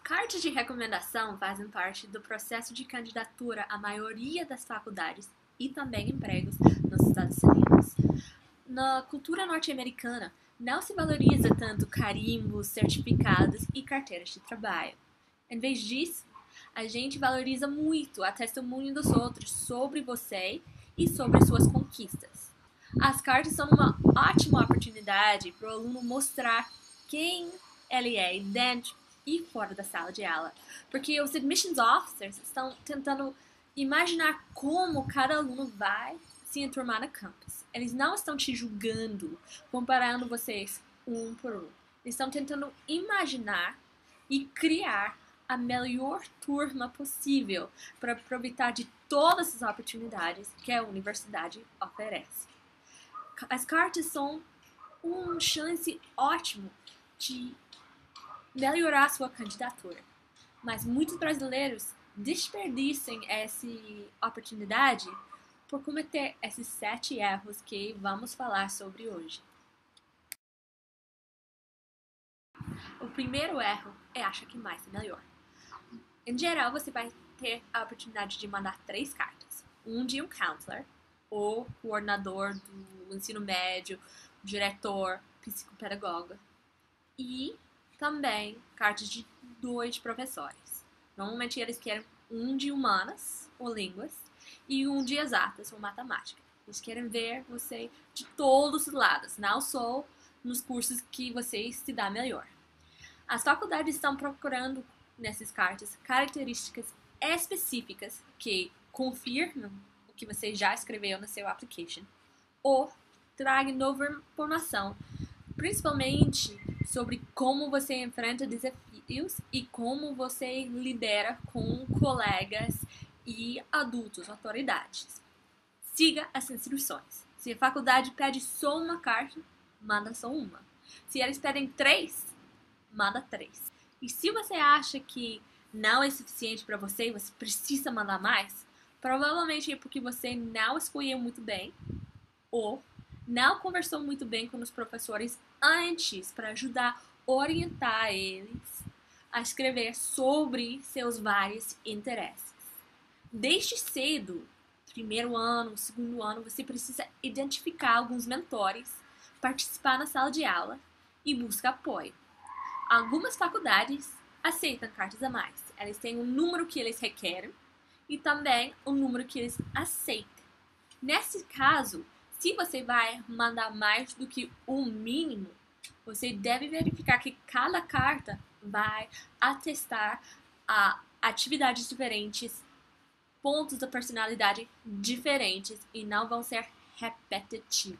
Cartas de recomendação fazem parte do processo de candidatura à maioria das faculdades e também empregos nos Estados Unidos. Na cultura norte-americana, não se valoriza tanto carimbos, certificados e carteiras de trabalho. Em vez disso, a gente valoriza muito a testemunho dos outros sobre você e sobre suas conquistas. As cartas são uma ótima oportunidade para o aluno mostrar quem ele é dentro e fora da sala de aula, porque os admissions officers estão tentando imaginar como cada aluno vai se enturmar no campus. Eles não estão te julgando, comparando vocês um por um. Eles estão tentando imaginar e criar a melhor turma possível para aproveitar de todas as oportunidades que a universidade oferece. As cartas são uma chance ótima de melhorar sua candidatura. Mas muitos brasileiros desperdiçam essa oportunidade por cometer esses 7 erros que vamos falar sobre hoje. O primeiro erro é achar que mais é melhor. Em geral, você vai ter a oportunidade de mandar 3 cartas. Um de um counselor, ou coordenador do ensino médio, diretor, psicopedagoga. E também cartas de 2 professores. Normalmente eles querem um de humanas ou línguas e um de exatas ou matemática. Eles querem ver você de todos os lados, não só nos cursos que você se dá melhor. As faculdades estão procurando nessas cartas características específicas que confirmam o que você já escreveu no seu application ou tragam nova informação, principalmente sobre como você enfrenta desafios e como você lidera com colegas e adultos, autoridades. Siga as instruções. Se a faculdade pede só uma carta, manda só uma. Se eles pedem 3, manda 3. E se você acha que não é suficiente para você e você precisa mandar mais, provavelmente é porque você não escolheu muito bem ou não conversou muito bem com os professores antes para ajudar a orientar eles a escrever sobre seus vários interesses. Desde cedo, primeiro ano, segundo ano, você precisa identificar alguns mentores, participar na sala de aula e buscar apoio. Algumas faculdades aceitam cartas a mais. Eles têm um número que eles requerem e também um número que eles aceitam. Nesse caso, se você vai mandar mais do que o mínimo, você deve verificar que cada carta vai atestar a atividades diferentes, pontos da personalidade diferentes e não vão ser repetitivos,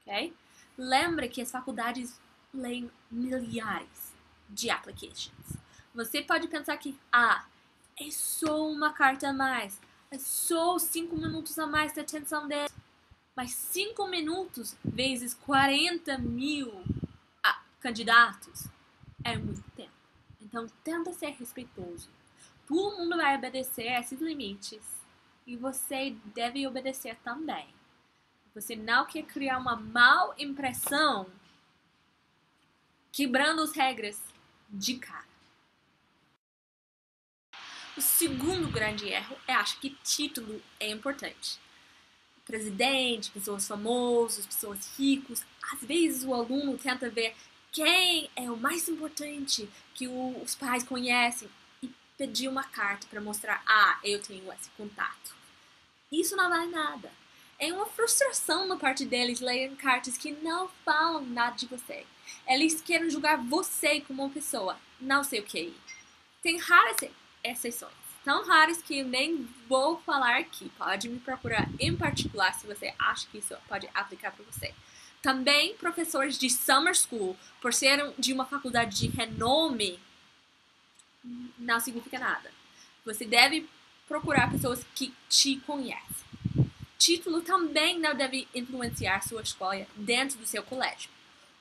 ok? Lembre que as faculdades leem milhares de applications. Você pode pensar que, é só uma carta a mais, é só 5 minutos a mais de atenção dele. Mas 5 minutos vezes 40 mil candidatos é muito tempo. Então, tenta ser respeitoso. Todo mundo vai obedecer a esses limites. E você deve obedecer também. Você não quer criar uma má impressão quebrando as regras de cara. O segundo grande erro é achar que título é importante. Presidente, pessoas famosas, pessoas ricas. Às vezes o aluno tenta ver quem é o mais importante que os pais conhecem e pedir uma carta para mostrar, eu tenho esse contato. Isso não vale nada. É uma frustração da parte deles lerem cartas que não falam nada de você. Eles querem julgar você como uma pessoa, não sei o que. Tem raras exceções. Tão raros que eu nem vou falar aqui. Pode me procurar em particular se você acha que isso pode aplicar para você. Também professores de summer school, por serem de uma faculdade de renome, não significa nada. Você deve procurar pessoas que te conhecem. Título também não deve influenciar sua escolha dentro do seu colégio.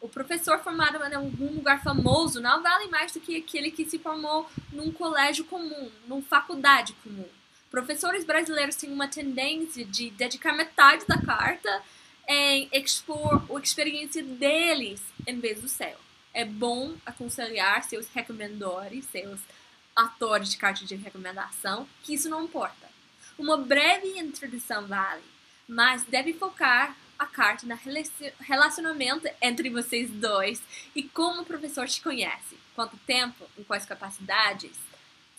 O professor formado em algum lugar famoso não vale mais do que aquele que se formou num colégio comum, numa faculdade comum. Professores brasileiros têm uma tendência de dedicar metade da carta em expor a experiência deles em vez do seu. é bom aconselhar seus recomendadores, seus atores de carta de recomendação, que isso não importa. Uma breve introdução vale, mas deve focar a carta no relacionamento entre vocês dois e como o professor te conhece, quanto tempo, em quais capacidades,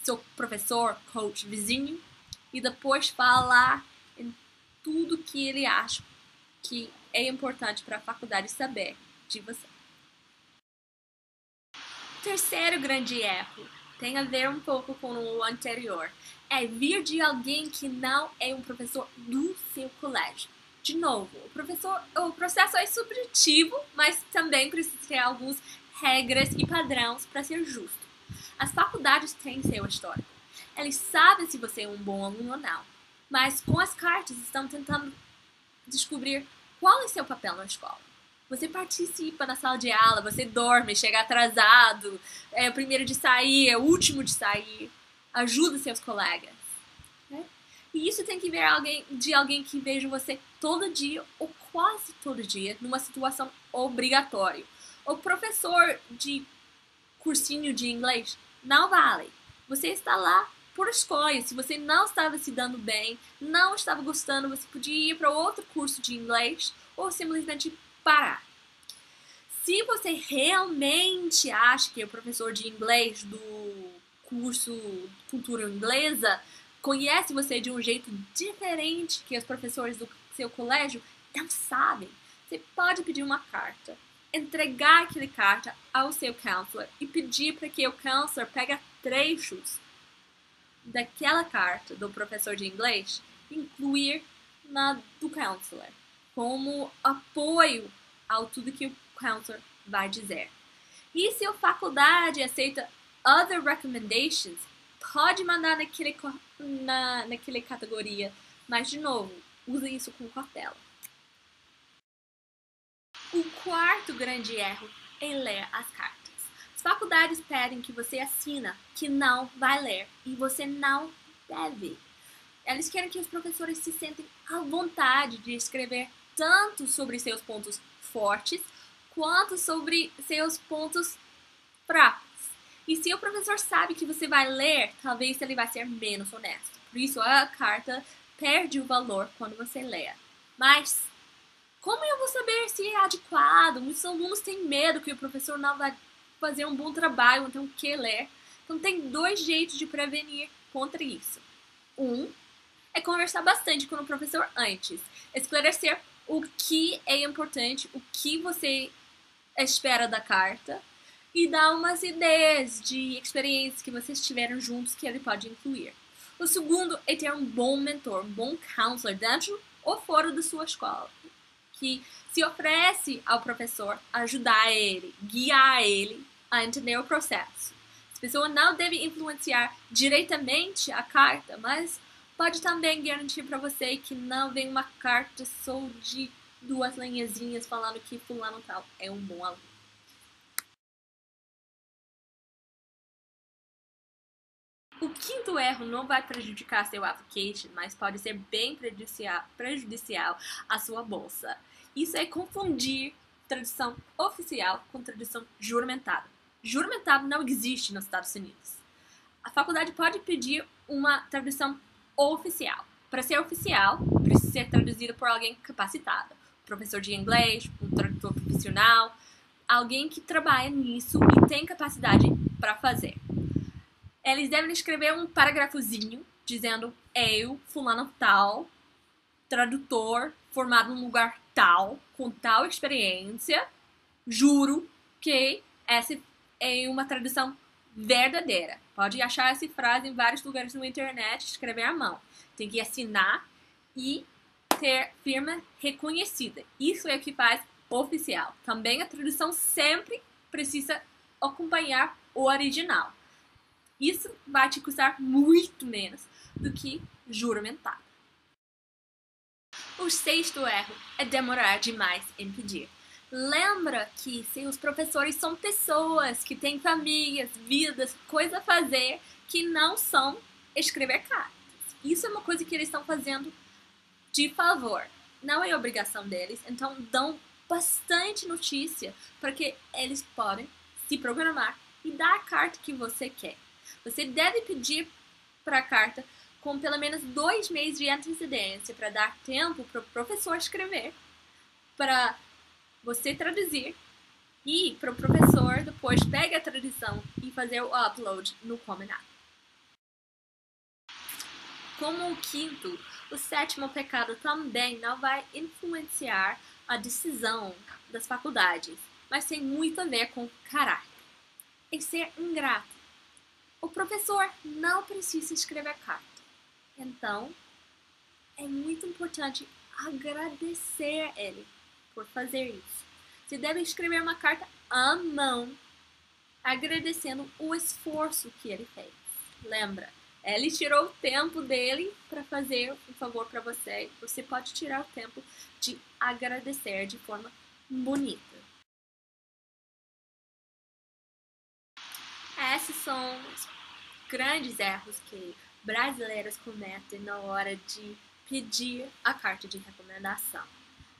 seu professor, coach, vizinho, e depois falar em tudo que ele acha que é importante para a faculdade saber de você. O terceiro grande erro tem a ver um pouco com o anterior. É vir de alguém que não é um professor do seu colégio. De novo, o processo é subjetivo, mas também precisa ter algumas regras e padrões para ser justo. As faculdades têm seu histórico. Eles sabem se você é um bom aluno ou não. Mas com as cartas estão tentando descobrir qual é seu papel na escola. Você participa na sala de aula, você dorme, chega atrasado, é o primeiro de sair, é o último de sair, ajuda seus colegas. Né? E isso tem que ver de alguém que veja você todo dia ou quase todo dia numa situação obrigatória. O professor de cursinho de inglês não vale. Você está lá por escolha. Se você não estava se dando bem, não estava gostando, você podia ir para outro curso de inglês ou simplesmente parar. Se você realmente acha que o professor de inglês do curso Cultura Inglesa conhece você de um jeito diferente que os professores do seu colégio, não sabem. Você pode pedir uma carta, entregar aquela carta ao seu counselor e pedir para que o counselor pegue trechos daquela carta do professor de inglês e incluir na do counselor como apoio ao tudo que o counselor vai dizer. E se a faculdade aceita other recommendations, pode mandar naquela categoria, mas de novo, use isso com cautela. O quarto grande erro é ler as cartas. As faculdades pedem que você assina que não vai ler e você não deve. Eles querem que os professores se sentem à vontade de escrever tanto sobre seus pontos fortes quanto sobre seus pontos fracos. E se o professor sabe que você vai ler, talvez ele vai ser menos honesto. Por isso a carta perde o valor quando você lê. Mas como eu vou saber se é adequado? Muitos alunos têm medo que o professor não vai fazer um bom trabalho, então o que ler? Então tem dois jeitos de prevenir contra isso. Um é conversar bastante com o professor antes, esclarecer o que é importante, o que você espera da carta e dar umas ideias de experiências que vocês tiveram juntos que ele pode incluir. O segundo é ter um bom mentor, um bom counselor dentro ou fora da sua escola, que se oferece ao professor ajudar ele, guiar ele a entender o processo. A pessoa não deve influenciar diretamente a carta, mas pode também garantir para você que não vem uma carta só de 2 linhazinhas falando que fulano tal é um bom aluno. O quinto erro não vai prejudicar seu application, mas pode ser bem prejudicial à sua bolsa. Isso é confundir tradução oficial com tradução juramentada. Juramentado não existe nos Estados Unidos. A faculdade pode pedir uma tradução oficial. Para ser oficial, precisa ser traduzida por alguém capacitado. Um professor de inglês, um tradutor profissional, alguém que trabalha nisso e tem capacidade para fazer. Eles devem escrever um parágrafozinho dizendo eu, fulano tal, tradutor, formado num lugar tal, com tal experiência, juro que essa é uma tradução verdadeira. Pode achar essa frase em vários lugares na internet, escrever à mão. Tem que assinar e ter firma reconhecida. Isso é o que faz oficial. Também a tradução sempre precisa acompanhar o original. Isso vai te custar muito menos do que juramentado. O sexto erro é demorar demais em pedir. Lembra que seus professores são pessoas que têm famílias, vidas, coisas a fazer que não são escrever cartas. Isso é uma coisa que eles estão fazendo de favor. Não é obrigação deles, então dão bastante notícia para que eles podem se programar e dar a carta que você quer. Você deve pedir para a carta com pelo menos 2 meses de antecedência para dar tempo para o professor escrever, para você traduzir e para o professor depois pegar a tradução e fazer o upload no Common App. Como o quinto, o sétimo pecado também não vai influenciar a decisão das faculdades, mas tem muito a ver com caráter. É ser ingrato. O professor não precisa escrever carta. Então, é muito importante agradecer ele por fazer isso. Você deve escrever uma carta à mão, agradecendo o esforço que ele fez. Lembra, ele tirou o tempo dele para fazer um favor para você. Você pode tirar o tempo de agradecer de forma bonita. Esses são os grandes erros que brasileiros cometem na hora de pedir a carta de recomendação.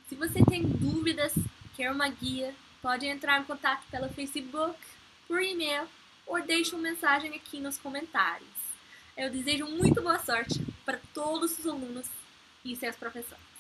Se você tem dúvidas, quer uma guia, pode entrar em contato pelo Facebook, por e-mail ou deixe uma mensagem aqui nos comentários. Eu desejo muito boa sorte para todos os alunos e seus professores.